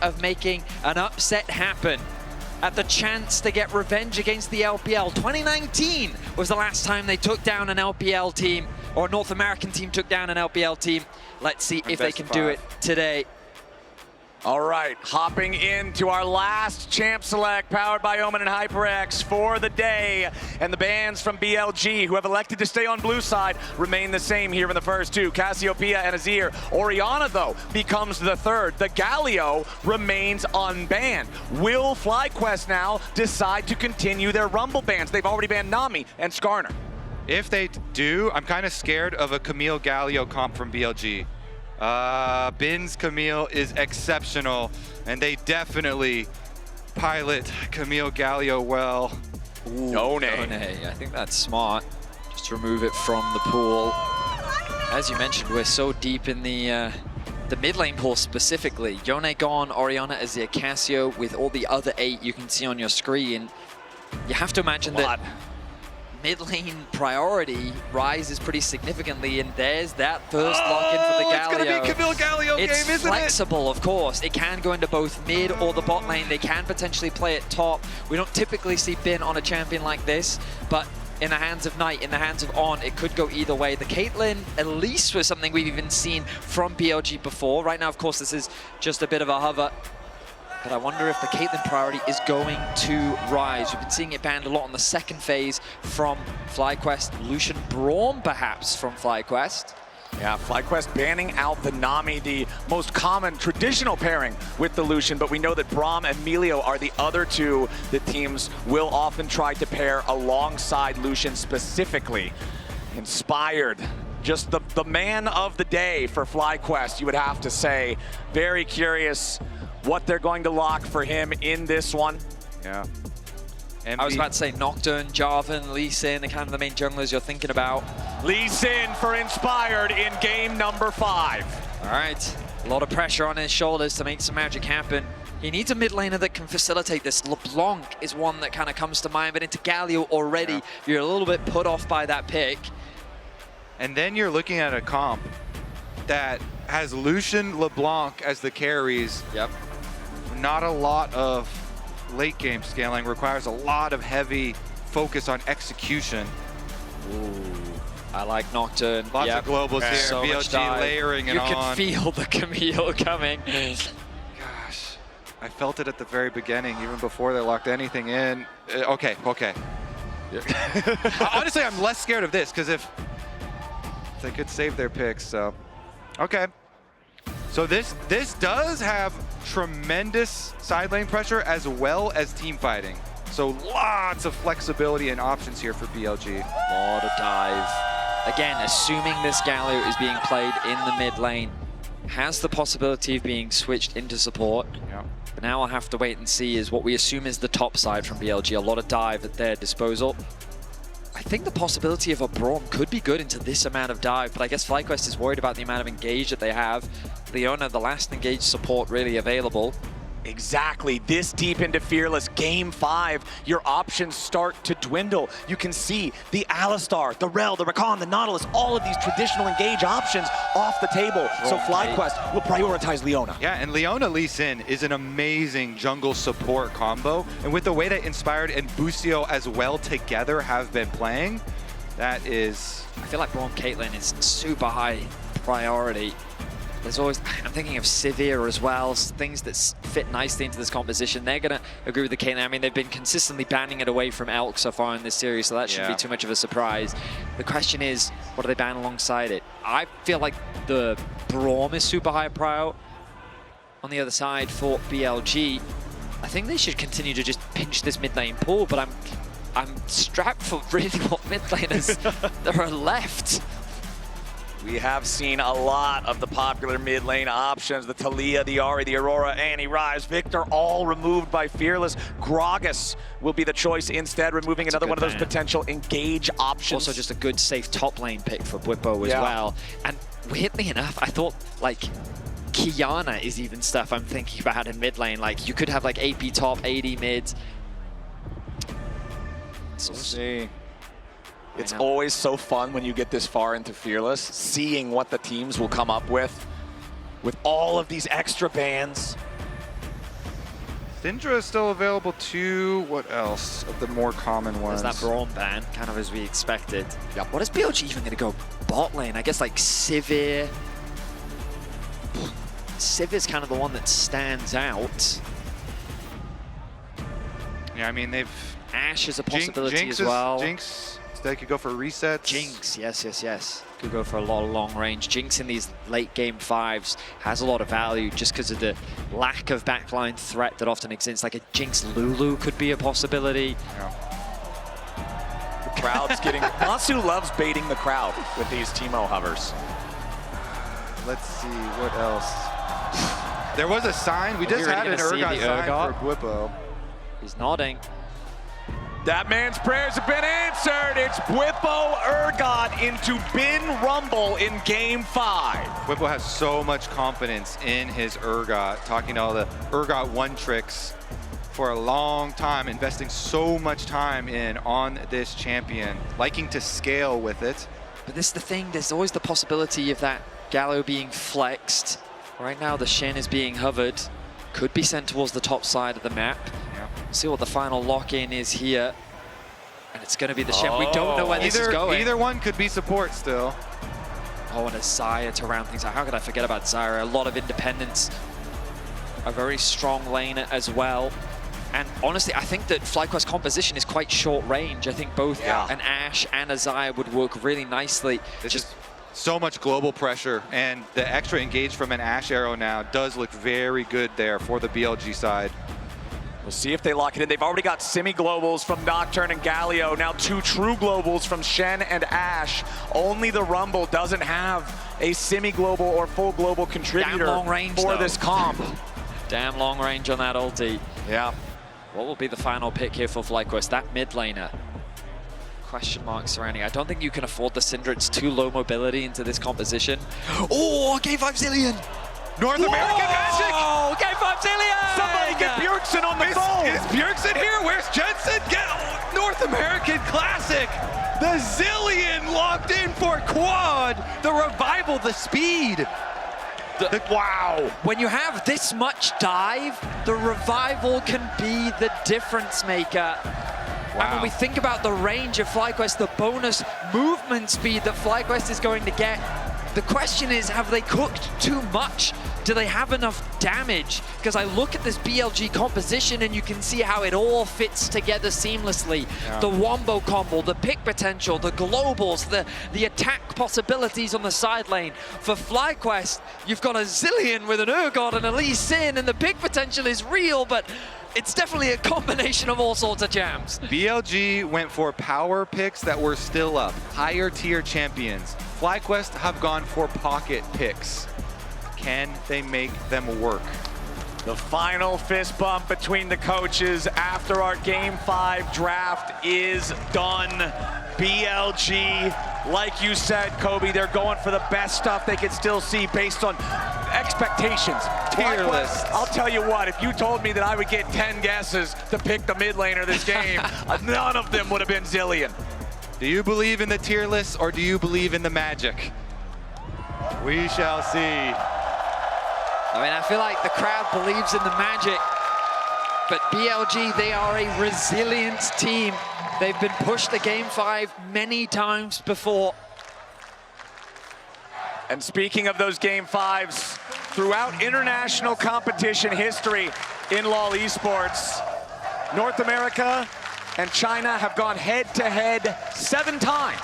of making an upset happen. At the chance to get revenge against the LPL. 2019 was the last time they took down an LPL team, or a North American team took down an LPL team. Let's see if they can do it today. All right, hopping into our last champ select powered by Omen and HyperX for the day. And the bans from BLG, who have elected to stay on blue side, remain the same here in the first two. Cassiopeia and Azir. Orianna, though, becomes the third. The Galio remains unbanned. Will FlyQuest now decide to continue their Rumble bans? They've already banned Nami and Skarner. If they do, I'm kind of scared of a Camille Galio comp from BLG. Bin's Camille is exceptional, and they definitely pilot Camille Galio well. No. I think that's smart. Just remove it from the pool. As you mentioned, we're so deep in the mid lane pool specifically. Yone gone, Orianna, Azir, Cassio, with all the other 8 you can see on your screen. You have to imagine that mid lane priority rises pretty significantly, and there's that first lock in for the Galio. It's going to be a Camille Galio game, isn't it? It's flexible, of course. It can go into both mid or the bot lane. They can potentially play it top. We don't typically see Bin on a champion like this, but in the hands of Knight, in the hands of On, it could go either way. The Caitlyn, at least, was something we've even seen from BLG before. Right now, of course, this is just a bit of a hover. But I wonder if the Caitlyn priority is going to rise. We've been seeing it banned a lot on the second phase from FlyQuest. Lucian Braum, perhaps, from FlyQuest. Yeah, FlyQuest banning out the Nami, the most common traditional pairing with the Lucian, but we know that Braum and Melio are the other two that teams will often try to pair alongside Lucian specifically. Inspired. Just the man of the day for FlyQuest, you would have to say. Very curious what they're going to lock for him in this one. Yeah. I was about to say Nocturne, Jarvan, Lee Sin, the kind of the main junglers you're thinking about. Lee Sin for Inspired in game number 5. All right, a lot of pressure on his shoulders to make some magic happen. He needs a mid laner that can facilitate this. LeBlanc is one that kind of comes to mind, but into Galio already, you're a little bit put off by that pick. And then you're looking at a comp that has Lucian, LeBlanc as the carries. Yep. Not a lot of late game scaling, requires a lot of heavy focus on execution. Ooh, I like Nocturne. Lots of globals here, so BLG layering it on. You can feel the Camille coming. Gosh, I felt it at the very beginning, even before they locked anything in. Okay. Honestly, I'm less scared of this, because if they could save their picks, so. Okay. So this does have tremendous side lane pressure as well as team fighting. So lots of flexibility and options here for BLG. Lot of dive. Again, assuming this Galio is being played in the mid lane, has the possibility of being switched into support. Yeah. But now I'll have to wait and see is what we assume is the top side from BLG. A lot of dive at their disposal. I think the possibility of a Braum could be good into this amount of dive, but I guess FlyQuest is worried about the amount of engage that they have. Leona, the last engage support really available. Exactly, this deep into Fearless, game 5, your options start to dwindle. You can see the Alistar, the Rel, the Rakan, the Nautilus, all of these traditional engage options off the table. So FlyQuest will prioritize Leona. Yeah, and Leona Lee Sin is an amazing jungle support combo. And with the way that Inspired and Busio as well together have been playing, that is... I feel like Braum Caitlyn is super high priority. There's always, I'm thinking of Sivir as well, things that fit nicely into this composition. They're going to agree with the Caitlyn. I mean, they've been consistently banning it away from Elk so far in this series, so that shouldn't be too much of a surprise. The question is, what do they ban alongside it? I feel like the Braum is super high prio. On the other side for BLG, I think they should continue to just pinch this mid lane pool, but I'm strapped for really what mid laners there are left. We have seen a lot of the popular mid lane options, the Taliyah, the Ahri, the Aurora, Annie, Rise, Victor, all removed by Fearless. Gragas will be the choice instead, removing another one of those potential engage options. Also just a good safe top lane pick for Bwipo as well. And weirdly enough, I thought like Kiana is even stuff I'm thinking about in mid lane. Like you could have like AP top, AD mid. We'll see. It's always so fun when you get this far into Fearless, seeing what the teams will come up with all of these extra bans. Syndra is still available too. What else of the more common ones? There's that Brawn ban, kind of as we expected. Yep. What is BLG even going to go bot lane? I guess like Sivir. Sivir's kind of the one that stands out. Yeah, I mean, they've... AShe is a possibility as well. Jinx, they could go for resets. Jinx, yes. Could go for a lot of long range. Jinx in these late game 5s has a lot of value just because of the lack of backline threat that often exists. Like a Jinx Lulu could be a possibility. Yeah. The crowd's getting... Massu loves baiting the crowd with these Teemo hovers. Let's see, what else? There was a sign. We just had an URgot sign for Bwipo. He's nodding. That man's prayers have been answered. It's Bwipo URgot into Bin Rumble in Game 5. Bwipo has so much confidence in his URgot, talking to all the URgot 1 tricks for a long time, investing so much time in on this champion, liking to scale with it. But this is the thing, there's always the possibility of that Galio being flexed. Right now the Shen is being hovered, could be sent towards the top side of the map. See what the final lock-in is here. And it's going to be the Shen. We don't know where this is going. Either one could be support still. Oh, and a Xayah to round things out. How could I forget about Xayah? A lot of independence. A very strong laner as well. And honestly, I think that FlyQuest composition is quite short range. I think both an AShe and a Xayah would work really nicely. This is so much global pressure, and the extra engage from an AShe arrow now does look very good there for the BLG side. We'll see if they lock it in. They've already got semi-globals from Nocturne and Galio. Now 2 true globals from Shen and AShe. Only the Rumble doesn't have a semi-global or full global contributor long range, for this comp. Damn long range on that ulti. Yeah. What will be the final pick here for FlyQuest? That mid laner. Question marks surrounding. I don't think you can afford the Syndra. It's too low mobility into this composition. Oh, G5 Zilean! North American Magic! Oh, G5 Zilean! Somebody get Bjergsen on the phone! Is Bjergsen here? Where's Jensen? Get North American Classic! The Zilean locked in for quad! The revival, the speed! Wow! When you have this much dive, the revival can be the difference maker. Wow. And when we think about the range of FlyQuest, the bonus movement speed that FlyQuest is going to get, the question is, have they cooked too much? Do they have enough damage? Because I look at this BLG composition and you can see how it all fits together seamlessly. Yeah. The wombo combo, the pick potential, the globals, the attack possibilities on the side lane. For FlyQuest, you've got a Zilean with an URgot and a Lee Sin, and the pick potential is real, but it's definitely a combination of all sorts of jams. BLG went for power picks that were still up, higher tier champions. FlyQuest have gone for pocket picks. Can they make them work? The final fist bump between the coaches after our Game 5 draft is done. BLG, like you said, Kobe, they're going for the best stuff they can still see based on expectations. Tier lists. I'll tell you what, if you told me that I would get 10 guesses to pick the mid laner this game, none of them would have been Zilean. Do you believe in the tier list or do you believe in the magic? We shall see. I mean, I feel like the crowd believes in the magic, but BLG, they are a resilient team. They've been pushed to Game 5 many times before. And speaking of those Game 5s, throughout international competition history in LoL eSports, North America and China have gone head-to-head 7 times.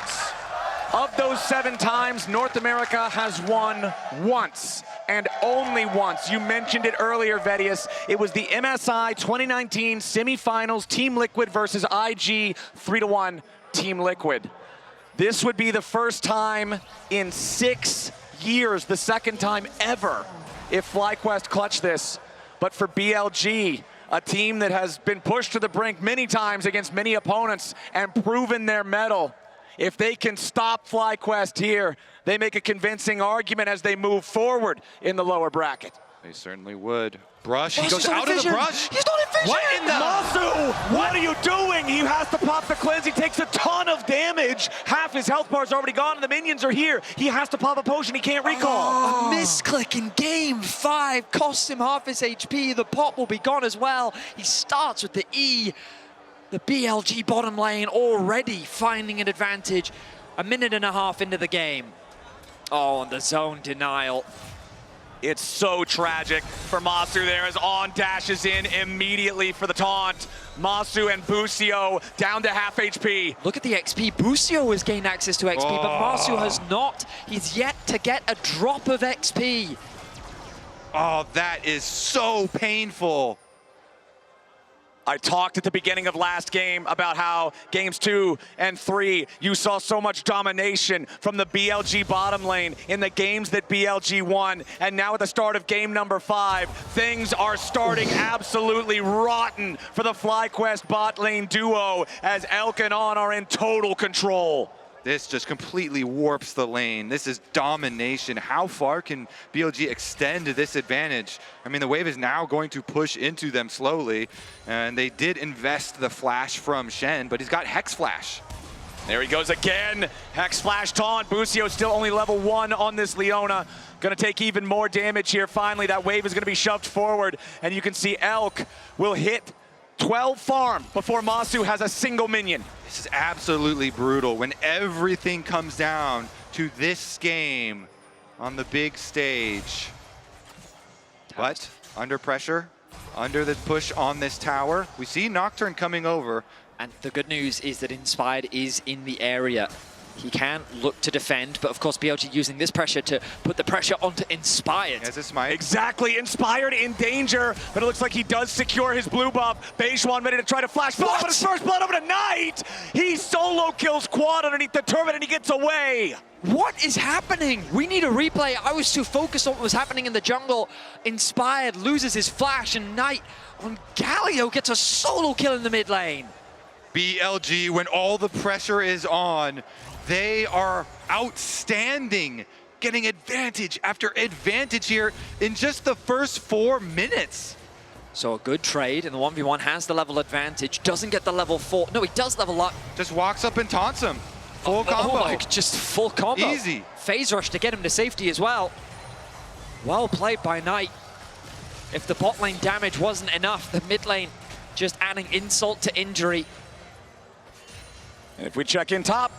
Of those 7 times, North America has won once, and only once. You mentioned it earlier, Vedius. It was the MSI 2019 semifinals, Team Liquid versus IG 3-1 Team Liquid. This would be the first time in 6 years, the second time ever, if FlyQuest clutched this. But for BLG, a team that has been pushed to the brink many times against many opponents and proven their mettle, if they can stop FlyQuest here, they make a convincing argument as they move forward in the lower bracket. They certainly would. Brush, he goes out of the brush. He's not in vision! What in the... Massu, what are you doing? He has to pop the cleanse. He takes a ton of damage. Half his health bar's already gone and the minions are here. He has to pop a potion. He can't recall. A misclick in game 5 costs him half his HP. The pop will be gone as well. He starts with the E. The BLG bottom lane already finding an advantage. A minute and a half into the game. Oh, and the zone denial. It's so tragic for Massu there as On dashes in immediately for the taunt. Massu and Busio down to half HP. Look at the XP. Busio has gained access to XP, but Massu has not. He's yet to get a drop of XP. Oh, that is so painful. I talked at the beginning of last game about how games 2 and 3, you saw so much domination from the BLG bottom lane in the games that BLG won. And now at the start of game number 5, things are starting absolutely rotten for the FlyQuest bot lane duo as Elk and On are in total control. This just completely warps the lane. This is domination. How far can BLG extend this advantage? I mean, the wave is now going to push into them slowly, and they did invest the flash from Shen, but he's got Hex Flash. There he goes again. Hex Flash taunt. Busio still only level 1 on this Leona. Gonna take even more damage here. Finally, that wave is gonna be shoved forward, and you can see Elk will hit 12 farm before Massu has a single minion. This is absolutely brutal when everything comes down to this game on the big stage. But under pressure, under the push on this tower, we see Nocturne coming over. And the good news is that Inspired is in the area. He can look to defend, but of course BLG using this pressure to put the pressure onto Inspired. As a smite. Exactly, Inspired in danger, but it looks like he does secure his blue buff. Beichuan ready to try to flash, but his first blood over to Knight! He solo kills Quad underneath the turret and he gets away! What is happening? We need a replay. I was too focused on what was happening in the jungle. Inspired loses his flash and Knight on Galio gets a solo kill in the mid lane. BLG, when all the pressure is on, they are outstanding, getting advantage after advantage here in just the first 4 minutes. So a good trade, and the 1v1 has the level advantage, doesn't get the level 4. No, he does level up. Just walks up and taunts him. Full combo. Like just full combo. Easy. Phase rush to get him to safety as well. Well played by Knight. If the bot lane damage wasn't enough, the mid lane just adding insult to injury. And if we check in top,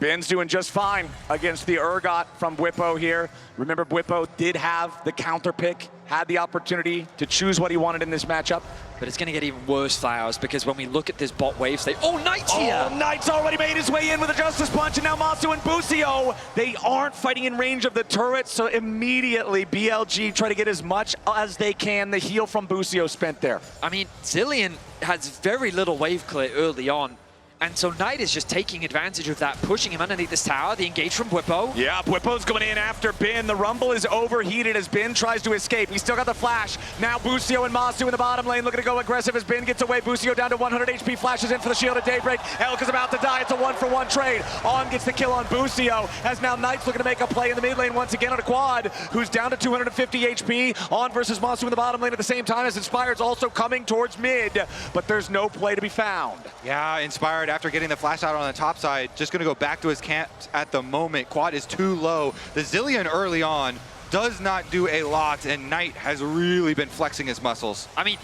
Ben's doing just fine against the URgot from Bwipo here. Remember, Bwipo did have the counter pick, had the opportunity to choose what he wanted in this matchup. But it's going to get even worse, Flowers, because when we look at this bot wave state, oh, Knight's here! Oh, Knight's already made his way in with a Justice Punch, and now Massu and Busio, they aren't fighting in range of the turret, so immediately BLG try to get as much as they can. The heal from Busio spent there. I mean, Zilean has very little wave clear early on. And so Knight is just taking advantage of that, pushing him underneath this tower. The engage from Bwipo. Yeah, Bwipo's going in after Ben. The Rumble is overheated as Ben tries to escape. He's still got the flash. Now Busio and Massu in the bottom lane looking to go aggressive as Ben gets away. Busio down to 100 HP, flashes in for the shield of Daybreak. Elk is about to die. It's a 1-for-1 trade. On gets the kill on Busio as now Knight's looking to make a play in the mid lane once again on a Quad, who's down to 250 HP. On versus Massu in the bottom lane at the same time as Inspired's also coming towards mid, but there's no play to be found. Yeah, Inspired after getting the flash out on the top side, just gonna go back to his camp at the moment. Quad is too low. The Zilean early on does not do a lot, and Knight has really been flexing his muscles. I mean,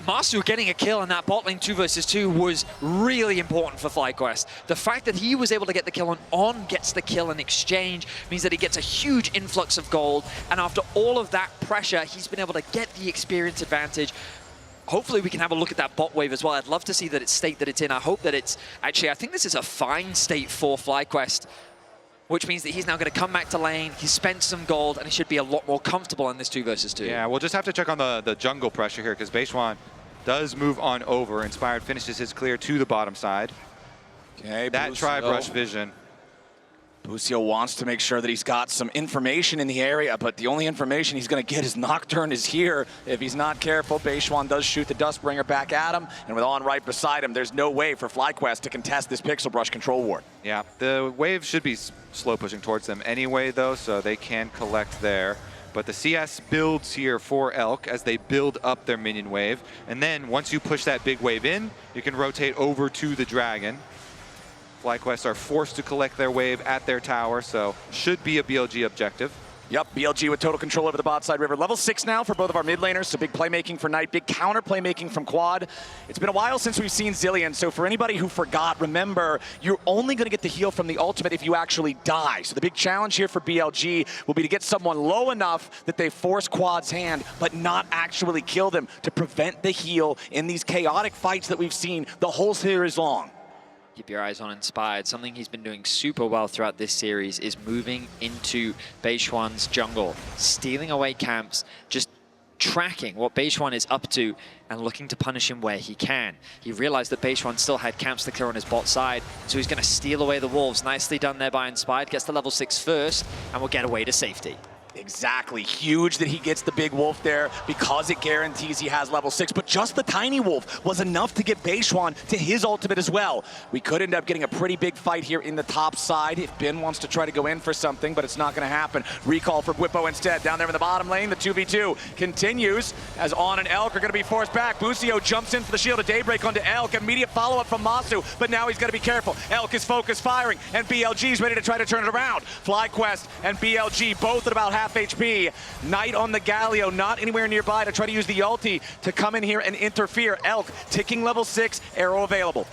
Massu getting a kill in that bot lane 2 versus 2 was really important for FlyQuest. The fact that he was able to get the kill on gets the kill in exchange means that he gets a huge influx of gold, and after all of that pressure, he's been able to get the experience advantage. Hopefully we can have a look at that bot wave as well. I'd love to see that it's state that it's in. I hope that it's actually, I think this is a fine state for FlyQuest, which means that he's now going to come back to lane. He's spent some gold and he should be a lot more comfortable in this 2 versus 2. Yeah, we'll just have to check on the jungle pressure here because Beichuan does move on over. Inspired finishes his clear to the bottom side. Okay, that tri-brush vision. Busio wants to make sure that he's got some information in the area, but the only information he's going to get is Nocturne is here. If he's not careful, Beichuan does shoot the Dustbringer back at him, and with On right beside him, there's no way for FlyQuest to contest this Pixel Brush control ward. Yeah, the wave should be slow pushing towards them anyway, though, so they can collect there. But the CS builds here for Elk as they build up their minion wave. And then once you push that big wave in, you can rotate over to the Dragon. FlyQuest are forced to collect their wave at their tower, so should be a BLG objective. Yep, BLG with total control over the bot side river. Level 6 now for both of our mid laners, so big playmaking for Knight, big counter playmaking from Quad. It's been a while since we've seen Zilean, so for anybody who forgot, remember, you're only going to get the heal from the ultimate if you actually die. So the big challenge here for BLG will be to get someone low enough that they force Quad's hand, but not actually kill them to prevent the heal in these chaotic fights that we've seen the whole series long. Keep your eyes on Inspired. Something he's been doing super well throughout this series is moving into Beichuan's jungle, stealing away camps, just tracking what Beichuan is up to and looking to punish him where he can. He realized that Beichuan still had camps to clear on his bot side, so he's going to steal away the wolves. Nicely done there by Inspired. Gets to level 6 first and will get away to safety. Exactly. Huge that he gets the big wolf there because it guarantees he has level 6, but just the tiny wolf was enough to get Beichuan to his ultimate as well. We could end up getting a pretty big fight here in the top side if Ben wants to try to go in for something, but it's not going to happen. Recall for Bwipo instead. Down there in the bottom lane, the 2v2 continues as On and Elk are going to be forced back. Busio jumps in for the Shield of Daybreak onto Elk. Immediate follow-up from Massu, but now he's got to be careful. Elk is focused firing, and BLG is ready to try to turn it around. FlyQuest and BLG both at about half HP. Knight on the Galio, not anywhere nearby to try to use the ulti to come in here and interfere. Elk ticking level 6, arrow available.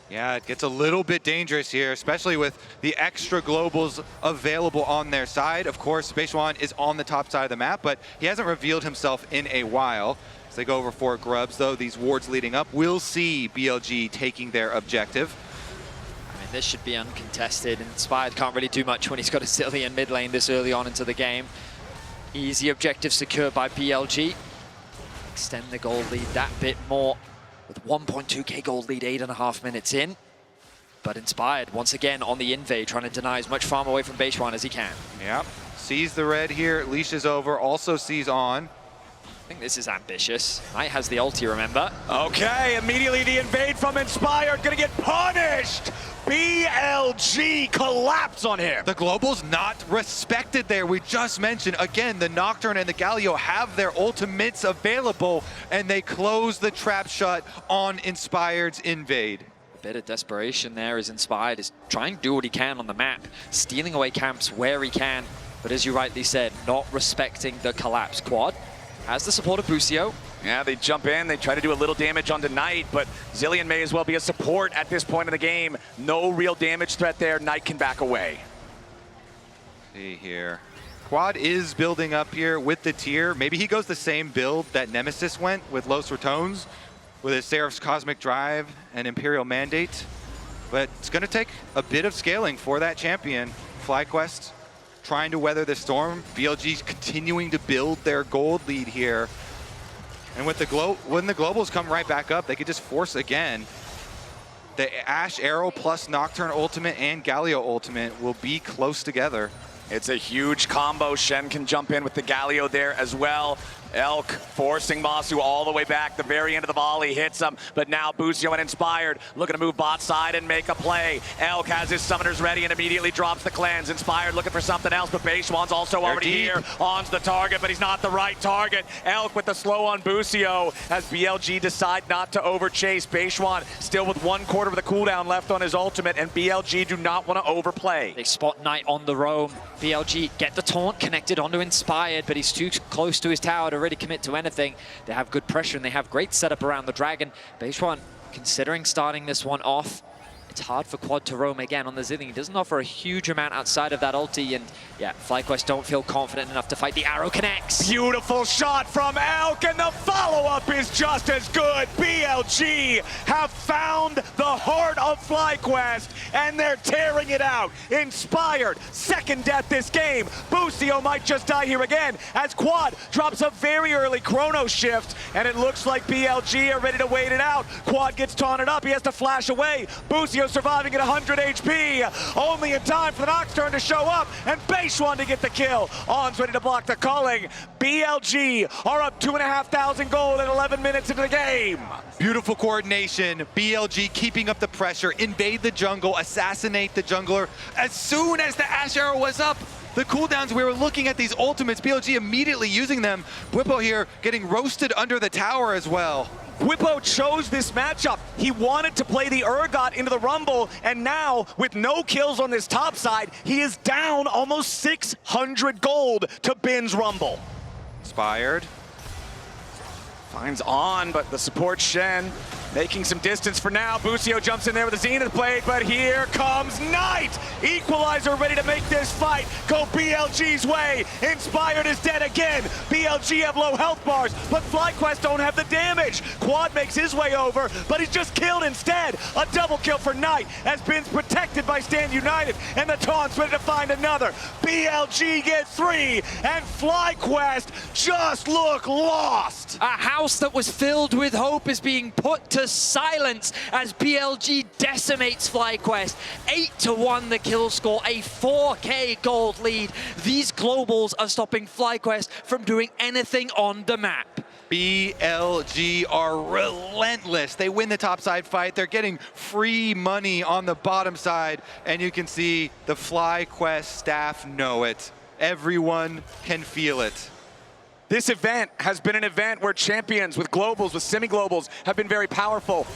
Yeah, it gets a little bit dangerous here, especially with the extra globals available on their side. Of course, Beichuan is on the top side of the map, but he hasn't revealed himself in a while. As they go over for Grubs, though, these wards leading up, we'll see BLG taking their objective. This should be uncontested. Inspired can't really do much when he's got a Zilean mid lane this early on into the game. Easy objective secured by BLG. Extend the gold lead that bit more with 1.2k gold lead, 8.5 minutes in. But Inspired, once again, on the invade, trying to deny as much farm away from Beichuan as he can. Yep, sees the red here, leash is over, also sees On. I think this is ambitious. Knight has the ulti, remember? Okay, immediately the invade from Inspired, gonna get punished! BLG collapse on him. The global's not respected there. We just mentioned, again, the Nocturne and the Galio have their ultimates available, and they close the trap shut on Inspired's invade. A bit of desperation there as Inspired is trying to do what he can on the map, stealing away camps where he can, but as you rightly said, not respecting the collapse. Quad has the support of Busio. Yeah, they jump in, they try to do a little damage onto Knight, but Zilean may as well be a support at this point in the game. No real damage threat there. Knight can back away. See here. Quad is building up here with the tier. Maybe he goes the same build that Nemesis went with Los Ratones, with his Seraph's Cosmic Drive and Imperial Mandate. But it's going to take a bit of scaling for that champion. FlyQuest trying to weather the storm. BLG's continuing to build their gold lead here. And with when the globals come right back up, they could just force again. The Ashe Arrow plus Nocturne ultimate and Galio ultimate will be close together. It's a huge combo. Shen can jump in with the Galio there as well. Elk forcing Massu all the way back. The very end of the volley hits him, but now Busio and Inspired looking to move bot side and make a play. Elk has his summoners ready and immediately drops the cleanse. Inspired looking for something else, but Beichuan's also already here. On's the target, but he's not the right target. Elk with the slow on Busio as BLG decide not to overchase. Beichuan still with 1/4 of the cooldown left on his ultimate, and BLG do not want to overplay. They spot Knight on the roam. BLG get the taunt connected onto Inspired, but he's too close to his tower to really commit to anything. They have good pressure and they have great setup around the Dragon. Beichuan considering starting this one off. It's hard for Quad to roam again on the Zilean. He doesn't offer a huge amount outside of that ulti, and yeah, FlyQuest don't feel confident enough to fight. The arrow connects. Beautiful shot from Elk, and the follow-up is just as good. BLG have found the heart of FlyQuest, and they're tearing it out. Inspired, second death this game. Busio might just die here again, as Quad drops a very early chrono shift, and it looks like BLG are ready to wait it out. Quad gets taunted up, he has to flash away. Busio surviving at 100 HP, only in time for the Nocturne to show up, and Beichuan to get the kill. On's ready to block the culling. BLG are up 2,500 gold at 11 minutes into the game. Beautiful coordination. BLG keeping up the pressure, invade the jungle, assassinate the jungler. As soon as the Ashe Arrow was up, The cooldowns, we were looking at these ultimates, BLG immediately using them. Bwipo here getting roasted under the tower as well. Bwipo chose this matchup. He wanted to play the URgot into the Rumble, and now, with no kills on this top side, he is down almost 600 gold to Bin's Rumble. Inspired. Finds on, but the support Shen making some distance for now. Busio jumps in there with a Zenith Blade, but here comes Knight! Equalizer ready to make this fight go BLG's way. Inspired is dead again. BLG have low health bars, but FlyQuest don't have the damage. Quad makes his way over, but he's just killed instead. A double kill for Knight as Bin's protected by Stand United, and the taunt's ready to find another. BLG get 3, and FlyQuest just look lost. A house that was filled with hope is being put to silence as BLG decimates FlyQuest. 8-1 the kill score, a 4K gold lead. These globals are stopping FlyQuest from doing anything on the map. BLG are relentless. They win the top side fight. They're getting free money on the bottom side, and you can see the FlyQuest staff know it. Everyone can feel it. This event has been an event where champions with globals, with semi-globals, have been very powerful.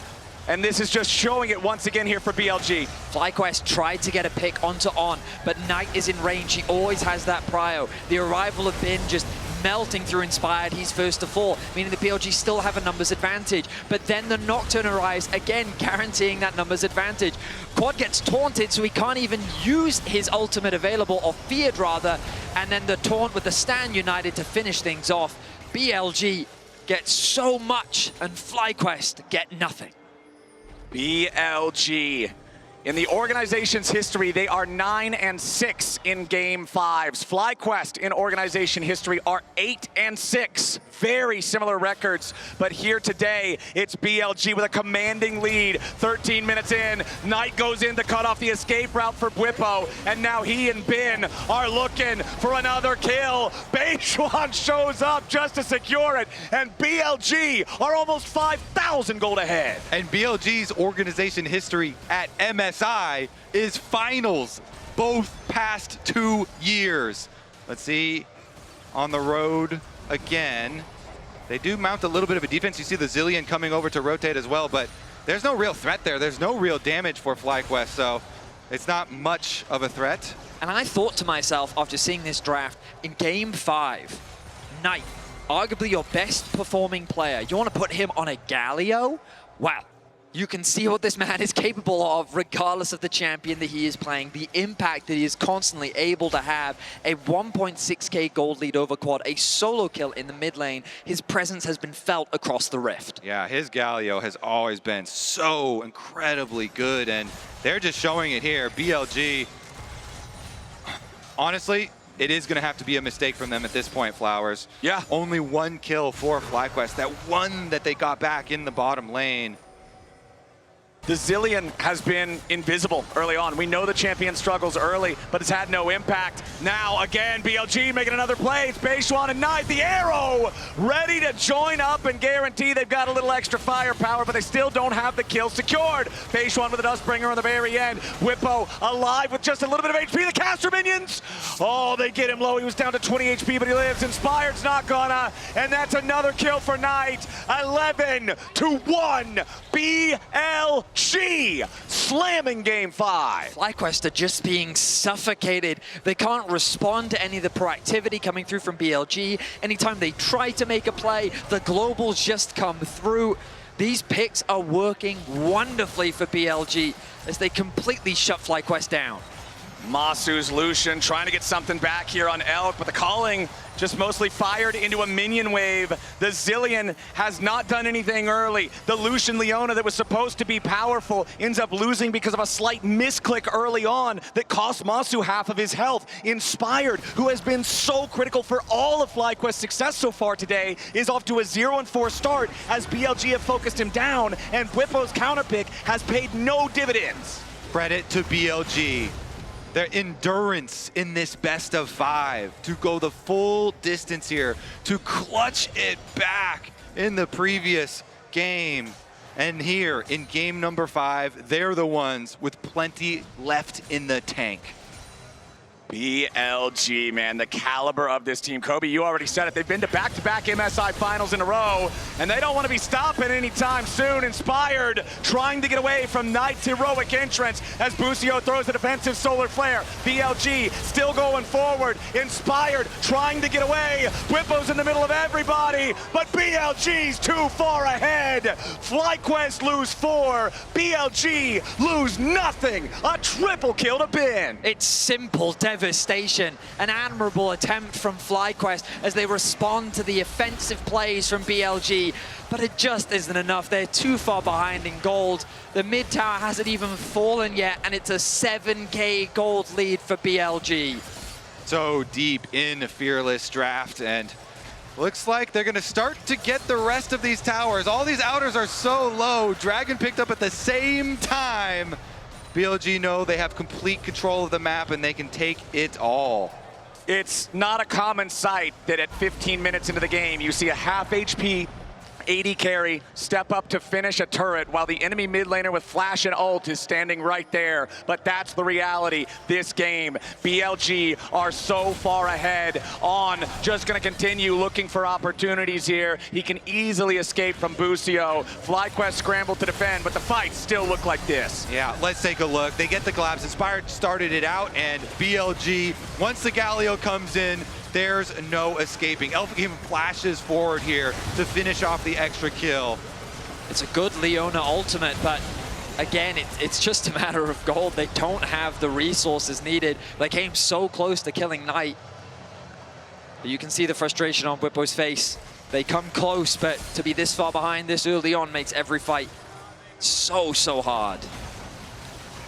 And this is just showing it once again here for BLG. FlyQuest tried to get a pick onto On, but Knight is in range. He always has that prio. The arrival of Bin just melting through Inspired. He's first to fall, meaning the BLG still have a numbers advantage. But then the Nocturne arrives, again guaranteeing that numbers advantage. Quad gets taunted, so he can't even use his ultimate available, or feared rather, and then the taunt with the Stand United to finish things off. BLG gets so much, and FlyQuest get nothing. BLG. In the organization's history, they are 9-6 in Game 5s. FlyQuest in organization history are 8-6. Very similar records, but here today, it's BLG with a commanding lead. 13 minutes in, Knight goes in to cut off the escape route for Bwipo, and now he and Bin are looking for another kill. Beichuan shows up just to secure it, and BLG are almost 5,000 gold ahead. And BLG's organization history at MSI is finals, both past 2 years. Let's see, on the road again. They do mount a little bit of a defense. You see the Zilean coming over to rotate as well, but there's no real threat there. There's no real damage for FlyQuest, so it's not much of a threat. And I thought to myself, after seeing this draft, in Game 5, Knight, arguably your best performing player, you want to put him on a Galio? Wow. You can see what this man is capable of, regardless of the champion that he is playing, the impact that he is constantly able to have. A 1.6k gold lead over Quad, a solo kill in the mid lane. His presence has been felt across the rift. Yeah, his Galio has always been so incredibly good, and they're just showing it here. BLG, honestly, it is going to have to be a mistake from them at this point, Flowers. Yeah. Only 1 kill for FlyQuest, that one that they got back in the bottom lane. The Zilean has been invisible early on. We know the champion struggles early, but it's had no impact. Now, again, BLG making another play. It's Beichuan and Knight, the arrow, ready to join up and guarantee they've got a little extra firepower, but they still don't have the kill secured. Beichuan with a Dustbringer on the very end. Bwipo alive with just a little bit of HP. The caster minions, oh, they get him low. He was down to 20 HP, but he lives. Inspired's not gonna, and that's another kill for Knight. 11-1, BLG slamming Game 5. FlyQuest are just being suffocated. They can't respond to any of the proactivity coming through from BLG. Anytime they try to make a play, the globals just come through. These picks are working wonderfully for BLG as they completely shut FlyQuest down. Massu's Lucian trying to get something back here on Elk, but the calling just mostly fired into a minion wave. The Zilean has not done anything early. The Lucian Leona that was supposed to be powerful ends up losing because of a slight misclick early on that cost Massu half of his health. Inspired, who has been so critical for all of FlyQuest's success so far today, is off to a 0-4 start as BLG have focused him down, and Bwipo's counterpick has paid no dividends. Credit to BLG. Their endurance in this best of 5 to go the full distance here, to clutch it back in the previous game. And here in game number 5, they're the ones with plenty left in the tank. BLG, man, the caliber of this team. Kobe, you already said it. They've been to back-to-back MSI finals in a row, and they don't want to be stopping anytime soon. Inspired, trying to get away from Knight's heroic entrance as Busio throws a defensive solar flare. BLG still going forward. Inspired, trying to get away. Bwipo's in the middle of everybody, but BLG's too far ahead. FlyQuest lose 4, BLG lose nothing. A triple kill to bin. It's simple devastation. An admirable attempt from FlyQuest as they respond to the offensive plays from BLG, but it just isn't enough. They're too far behind in gold. The mid tower hasn't even fallen yet, and it's a 7K gold lead for BLG. So deep in the Fearless draft, and looks like they're going to start to get the rest of these towers. All these outers are so low. Dragon picked up at the same time. BLG know they have complete control of the map and they can take it all. It's not a common sight that at 15 minutes into the game, you see a half HP AD carry step up to finish a turret while the enemy mid laner with flash and ult is standing right there. But that's the reality this game. BLG are so far ahead. On just going to continue looking for opportunities here. He can easily escape from Busio. FlyQuest scrambled to defend, but the fights still look like this. Yeah, let's take a look. They get the collapse. Inspired started it out, and BLG, once the Galio comes in, there's no escaping. Alpha Game flashes forward here to finish off the extra kill. It's a good Leona ultimate, but again, it's just a matter of gold. They don't have the resources needed. They came so close to killing Knight. But you can see the frustration on Bwipo's face. They come close, but to be this far behind this early on makes every fight so hard.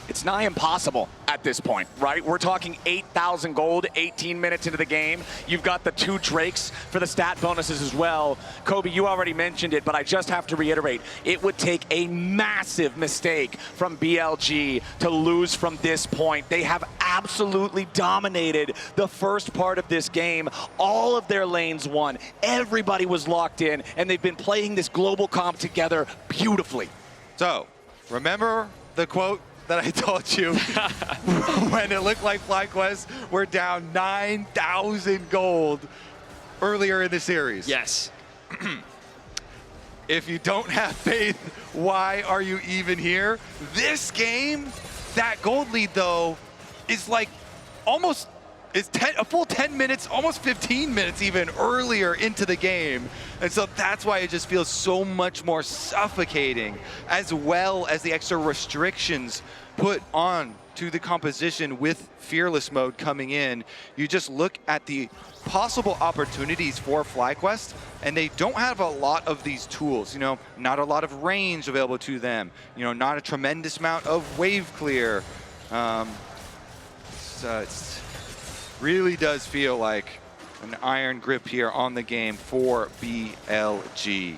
It's nigh impossible at this point, right? We're talking 8,000 gold, 18 minutes into the game. You've got the 2 Drakes for the stat bonuses as well. Kobe, you already mentioned it, but I just have to reiterate, it would take a massive mistake from BLG to lose from this point. They have absolutely dominated the first part of this game. All of their lanes won. Everybody was locked in, and they've been playing this global comp together beautifully. So, remember the quote that I told you when it looked like FlyQuest were down 9,000 gold earlier in the series? Yes. If you don't have faith, why are you even here? This game, that gold lead though, is like almost a full 10 minutes, almost 15 minutes even earlier into the game. And so that's why it just feels so much more suffocating, as well as the extra restrictions put on to the composition with Fearless mode coming in. You just look at the possible opportunities for FlyQuest, and they don't have a lot of these tools, you know, not a lot of range available to them, you know, not a tremendous amount of wave clear. So it's really does feel like an iron grip here on the game for BLG.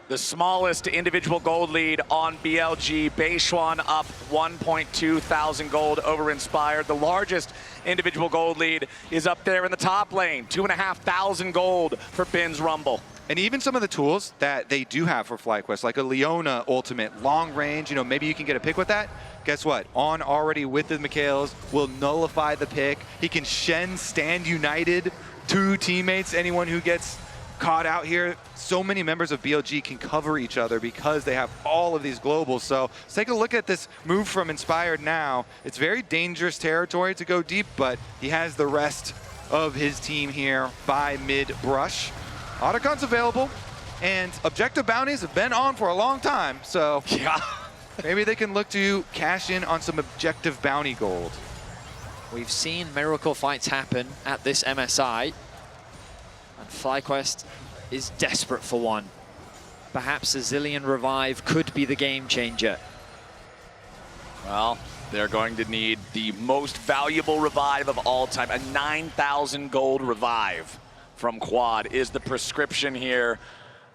The smallest individual gold lead on BLG. Beichuan up 1.2 thousand gold over Inspired. The largest individual gold lead is up there in the top lane. 2,500 gold for Bin's Rumble. And even some of the tools that they do have for FlyQuest, like a Leona ultimate, long range, you know, maybe you can get a pick with that. Guess what? On already with the Mikhails will nullify the pick. He can Shen stand united, 2 teammates, anyone who gets caught out here. So many members of BLG can cover each other because they have all of these globals. So let's take a look at this move from Inspired now. It's very dangerous territory to go deep, but he has the rest of his team here by mid-brush. Autocon's available, and objective bounties have been on for a long time, so yeah, maybe they can look to cash in on some objective bounty gold. We've seen miracle fights happen at this MSI, and FlyQuest is desperate for one. Perhaps a Zilean revive could be the game changer. Well, they're going to need the most valuable revive of all time, a 9,000 gold revive from Quad is the prescription here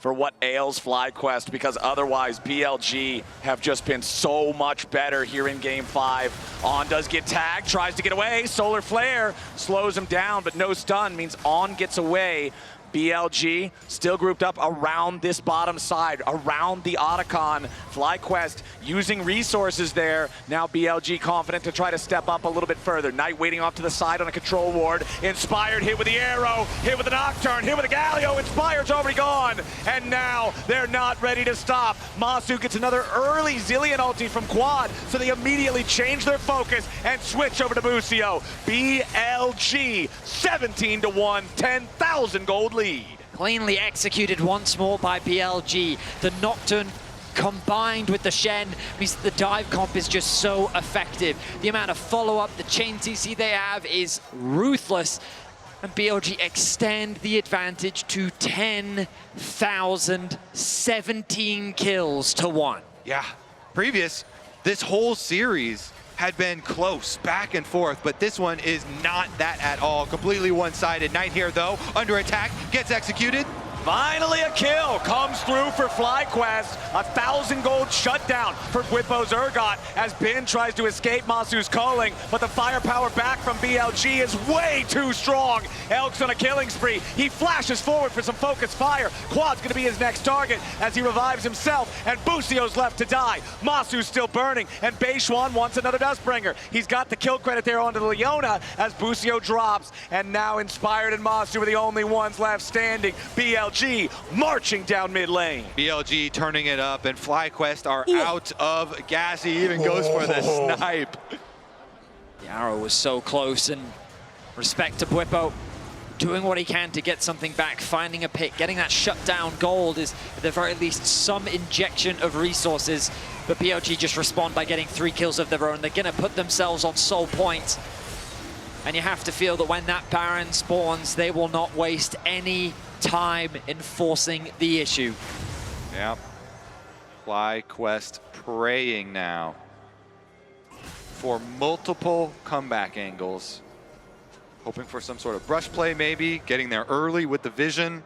for what ails FlyQuest, because otherwise BLG have just been so much better here in Game 5. On does get tagged, tries to get away, Solar Flare slows him down, but no stun means On gets away. BLG still grouped up around this bottom side, around the Otacon. FlyQuest using resources there. Now BLG confident to try to step up a little bit further. Knight waiting off to the side on a control ward. Inspired hit with the arrow, hit with the Nocturne, hit with the Galio. Inspired's already gone. And now they're not ready to stop. Massu gets another early Zilean ulti from Quad, so they immediately change their focus and switch over to Busio. BLG 17-1, 10,000 gold lead. Cleanly executed once more by BLG. The Nocturne combined with the Shen means that the dive comp is just so effective. The amount of follow-up, the chain CC they have is ruthless. And BLG extend the advantage to 10,000, 17 kills to 1. Yeah, this whole series had been close, back and forth, but this one is not that at all. Completely one-sided. Knight here, though, under attack, gets executed. Finally a kill comes through for FlyQuest. 1,000 gold shutdown for Bwipo's URgot as Ben tries to escape Massu's calling, but the firepower back from BLG is way too strong. Elk's on a killing spree. He flashes forward for some focused fire. Quad's gonna be his next target as he revives himself, and Busio's left to die. Massu's still burning, and Beichuan wants another Dustbringer. He's got the kill credit there onto the Leona as Busio drops, and now Inspired and Massu are the only ones left standing. BLG marching down mid lane. BLG turning it up, and FlyQuest are out of gas. He even goes for the snipe. The arrow was so close, and respect to Bwipo, doing what he can to get something back, finding a pick, getting that shutdown gold is at the very least some injection of resources. But BLG just respond by getting 3 kills of their own. They're gonna put themselves on soul point. And you have to feel that when that Baron spawns, they will not waste any time enforcing the issue. Yeah. FlyQuest praying now for multiple comeback angles. Hoping for some sort of brush play maybe, getting there early with the vision.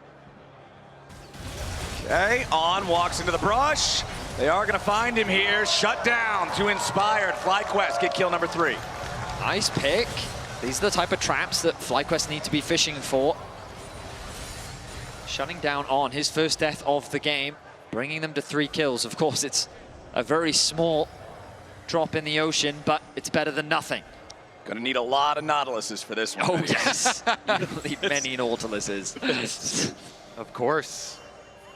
Okay, On walks into the brush. They are gonna find him here. Shut down to Inspired. FlyQuest get kill number 3. Nice pick. These are the type of traps that FlyQuest need to be fishing for. Shutting down On, his first death of the game, bringing them to 3 kills. Of course, it's a very small drop in the ocean, but it's better than nothing. Gonna need a lot of Nautiluses for this one. Oh, yes. You'll need many Nautiluses. Of course.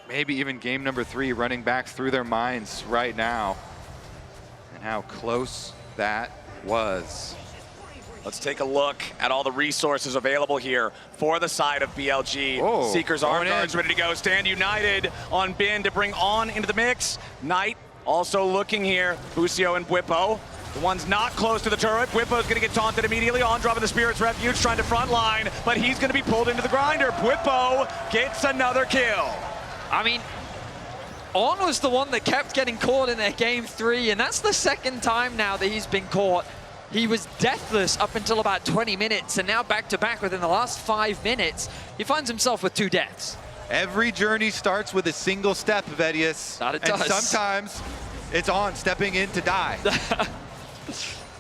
Maybe even game number 3 running back through their minds right now. And how close that was. Let's take a look at all the resources available here for the side of BLG. Whoa, Seekers, ARC ready to go. Stand united on Ben to bring On into the mix. Knight also looking here. Busio and Bwipo. The one's not close to the turret. Bwipo's gonna get taunted immediately. On dropping the Spirit's Refuge, trying to front line, but he's gonna be pulled into the grinder. Bwipo gets another kill. I mean, On was the one that kept getting caught in their game 3, and that's the second time now that he's been caught. He was deathless up until about 20 minutes, and now back-to-back within the last 5 minutes, he finds himself with 2 deaths. Every journey starts with a single step, Vedius. That it and does. Sometimes it's On stepping in to die.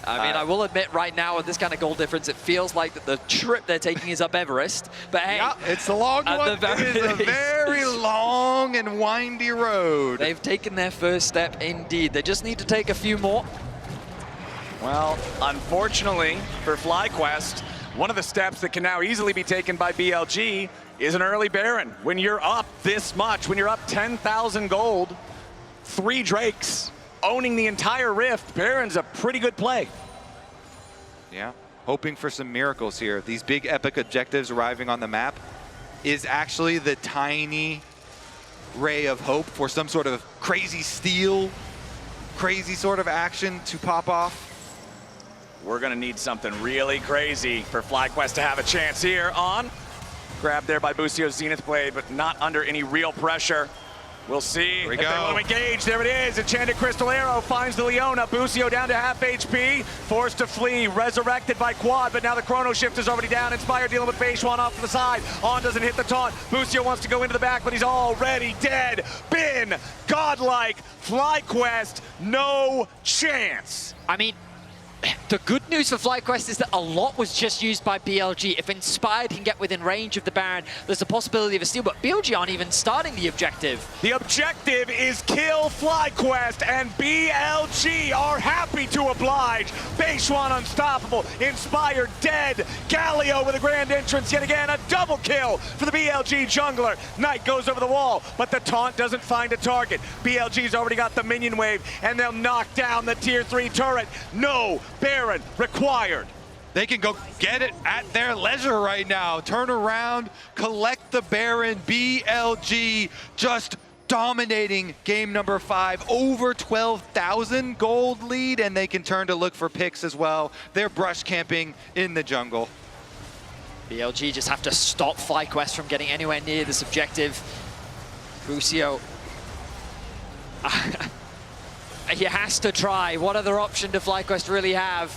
I mean, I will admit right now with this kind of goal difference, it feels like that the trip they're taking is up Everest. But hey, yeah, it's a long one. It is a very long and windy road. They've taken their first step indeed. They just need to take a few more. Well, unfortunately for FlyQuest, one of the steps that can now easily be taken by BLG is an early Baron. When you're up this much, when you're up 10,000 gold, 3 Drakes, owning the entire Rift, Baron's a pretty good play. Yeah, hoping for some miracles here. These big epic objectives arriving on the map is actually the tiny ray of hope for some sort of crazy steal, crazy sort of action to pop off. We're gonna need something really crazy for FlyQuest to have a chance here. On, grabbed there by Busio's Zenith Blade, but not under any real pressure. We'll see if they want to engage. There it is. Enchanted Crystal Arrow finds the Leona. Busio down to half HP. Forced to flee. Resurrected by Quad, but now the Chrono Shift is already down. Inspired dealing with Beichuan off to the side. On doesn't hit the taunt. Busio wants to go into the back, but he's already dead. Bin, godlike. FlyQuest, no chance. I mean, The good news for FlyQuest is that a lot was just used by BLG. If Inspired can get within range of the Baron, there's a possibility of a steal, but BLG aren't even starting the objective. The objective is kill FlyQuest, and BLG are happy to oblige. Beichuan unstoppable, Inspired dead. Galio with a grand entrance yet again, a double kill for the BLG jungler. Knight goes over the wall, but the taunt doesn't find a target. BLG's already got the minion wave, and they'll knock down the tier 3 turret. No Baron required. They can go get it at their leisure right now. Turn around, collect the Baron. BLG just dominating game number 5. Over 12,000 gold lead, and they can turn to look for picks as well. They're brush camping in the jungle. BLG just have to stop FlyQuest from getting anywhere near this objective. Busio. He has to try. What other option do FlyQuest really have?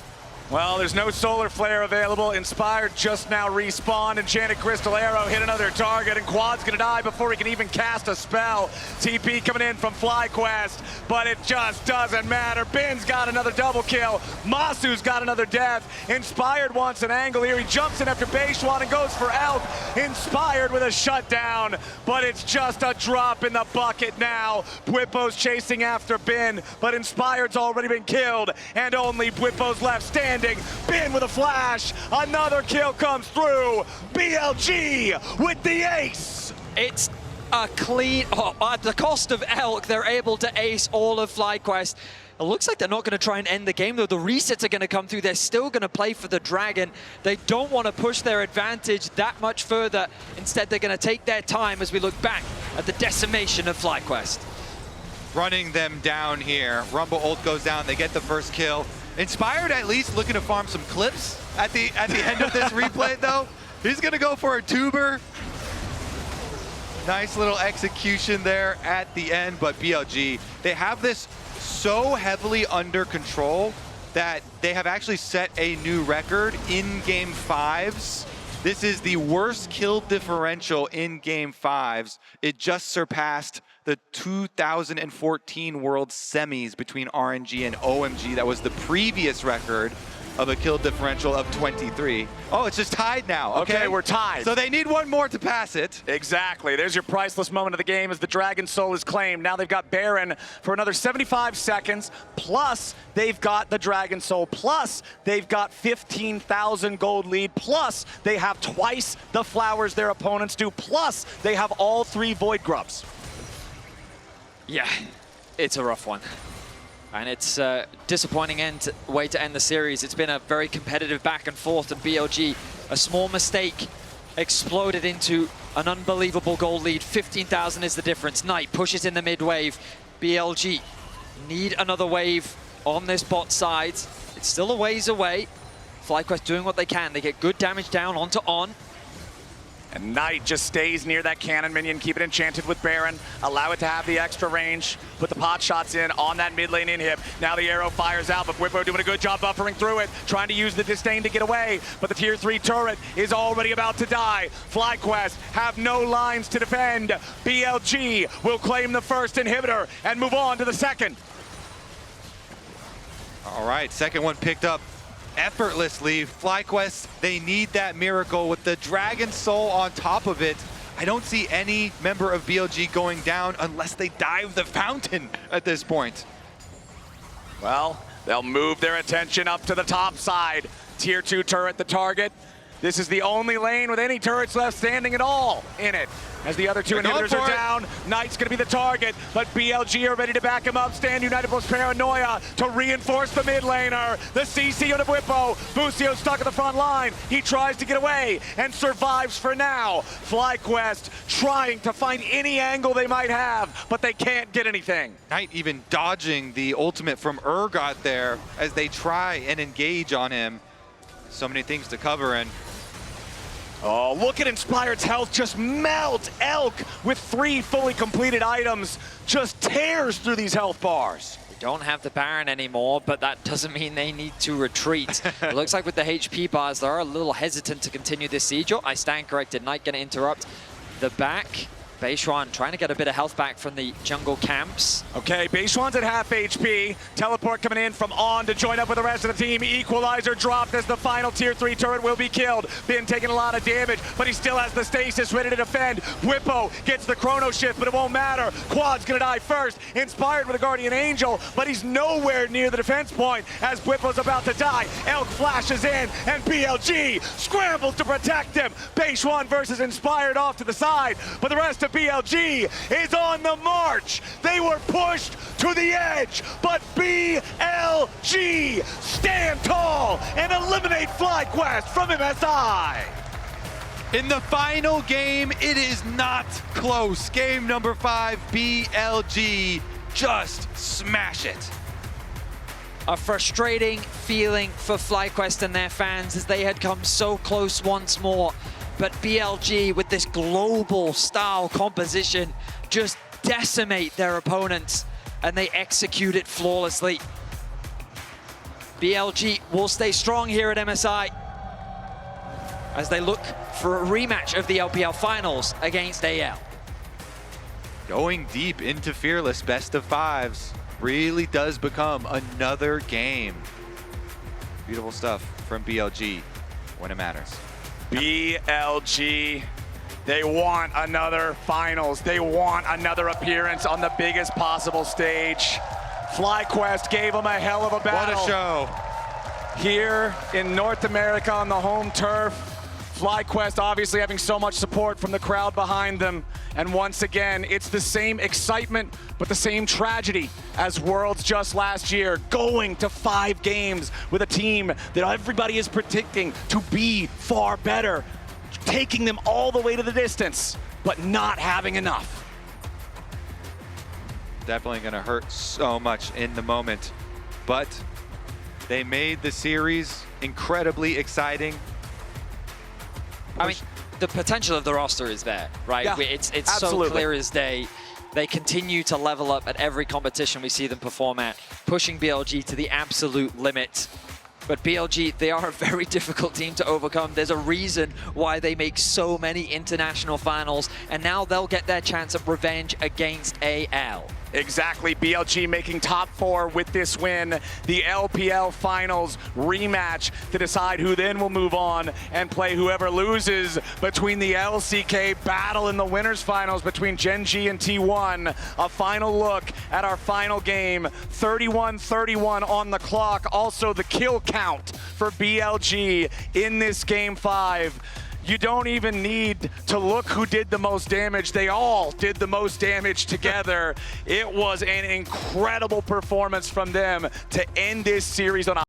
Well, there's no solar flare available. Inspired just now respawned. Enchanted Crystal Arrow hit another target, and Quad's gonna die before he can even cast a spell. TP coming in from FlyQuest, but it just doesn't matter. Ben's got another double kill. Massu's got another death. Inspired wants an angle here. He jumps in after Beichuan and goes for Elk. Inspired with a shutdown, but it's just a drop in the bucket now. Bwipo's chasing after Ben, but Inspired's already been killed, and only Bwipo's left standing. Ben with a flash, another kill comes through. BLG with the ace. It's a clean, at the cost of Elk, they're able to ace all of FlyQuest. It looks like they're not going to try and end the game, though. The resets are going to come through. They're still going to play for the Dragon. They don't want to push their advantage that much further. Instead, they're going to take their time as we look back at the decimation of FlyQuest. Running them down here. Rumble ult goes down. They get the first kill. Inspired at least looking to farm some clips at the end of this replay, though. He's going to go for a tuber. Nice little execution there at the end, but BLG, they have this so heavily under control that they have actually set a new record in Game 5s. This is the worst kill differential in Game 5s. It just surpassed the 2014 World Semis between RNG and OMG. That was the previous record of a kill differential of 23. Oh, it's just tied now. Okay, we're tied. So they need one more to pass it. Exactly. There's your priceless moment of the game as the Dragon Soul is claimed. Now they've got Baron for another 75 seconds, plus they've got the Dragon Soul, plus they've got 15,000 gold lead, plus they have twice the flowers their opponents do, plus they have all 3 Void Grubs. Yeah, it's a rough one. And it's a disappointing way to end the series. It's been a very competitive back and forth, and BLG, a small mistake, exploded into an unbelievable goal lead. 15,000 is the difference. Knight pushes in the mid wave. BLG need another wave on this bot side. It's still a ways away. FlyQuest doing what they can. They get good damage down onto On. And Knight just stays near that cannon minion, keep it enchanted with Baron, allow it to have the extra range, put the pot shots in on that mid lane inhib. Now the arrow fires out, but Bwipo doing a good job buffering through it, trying to use the disdain to get away, but the tier 3 turret is already about to die. FlyQuest have no lines to defend. BLG will claim the first inhibitor and move on to the second. All right, second one picked up effortlessly. FlyQuest, they need that miracle with the Dragon Soul on top of it. I don't see any member of BLG going down unless they dive the fountain at this point. Well, they'll move their attention up to the top side. Tier 2 turret the target. This is the only lane with any turrets left standing at all in it. As the other 2 inhibitors are down, Knight's gonna be the target, but BLG are ready to back him up. Stand united plus paranoia to reinforce the mid laner. The CC on the Bwipo. Busio stuck at the front line. He tries to get away and survives for now. FlyQuest trying to find any angle they might have, but they can't get anything. Knight even dodging the ultimate from URgot there as they try and engage on him. So many things to cover, and oh, look at Inspired's health just melt. Elk with 3 fully completed items just tears through these health bars. They don't have the Baron anymore, but that doesn't mean they need to retreat. It looks like with the HP bars, they are a little hesitant to continue this siege. Oh, I stand corrected. Knight gonna interrupt the back. Beichuan trying to get a bit of health back from the jungle camps. Okay, Beichuan's at half HP. Teleport coming in from On to join up with the rest of the team. Equalizer dropped as the final tier 3 turret will be killed. Been taking a lot of damage, but he still has the stasis ready to defend. Bwipo gets the chrono shift, but it won't matter. Quad's gonna die first, inspired with a Guardian Angel, but he's nowhere near the defense point as Bwipo's about to die. Elk flashes in, and BLG scrambles to protect him. Beichuan versus Inspired off to the side, but the rest of BLG is on the march. They were pushed to the edge, but BLG stand tall and eliminate FlyQuest from MSI. In the final game, it is not close. Game number 5, BLG just smash it. A frustrating feeling for FlyQuest and their fans as they had come so close once more. But BLG, with this global style composition, just decimate their opponents, and they execute it flawlessly. BLG will stay strong here at MSI as they look for a rematch of the LPL Finals against AL. Going deep into Fearless best of 5s really does become another game. Beautiful stuff from BLG when it matters. BLG, they want another finals. They want another appearance on the biggest possible stage. FlyQuest gave them a hell of a battle. What a show. Here in North America on the home turf. FlyQuest obviously having so much support from the crowd behind them. And once again, it's the same excitement, but the same tragedy as Worlds just last year, going to 5 games with a team that everybody is predicting to be far better, taking them all the way to the distance, but not having enough. Definitely gonna hurt so much in the moment, but they made the series incredibly exciting. I mean, the potential of the roster is there, right? Yeah, it's absolutely. so clear as day. They continue to level up at every competition we see them perform at, pushing BLG to the absolute limit. But BLG, they are a very difficult team to overcome. There's a reason why they make so many international finals, and now they'll get their chance of revenge against AL. Exactly, BLG making top 4 with this win. The LPL Finals rematch to decide who then will move on and play whoever loses between the LCK battle in the winners finals between Gen G and T1. A final look at our final game, 31-31 on the clock. Also the kill count for BLG in this game 5. You don't even need to look who did the most damage. They all did the most damage together. It was an incredible performance from them to end this series on a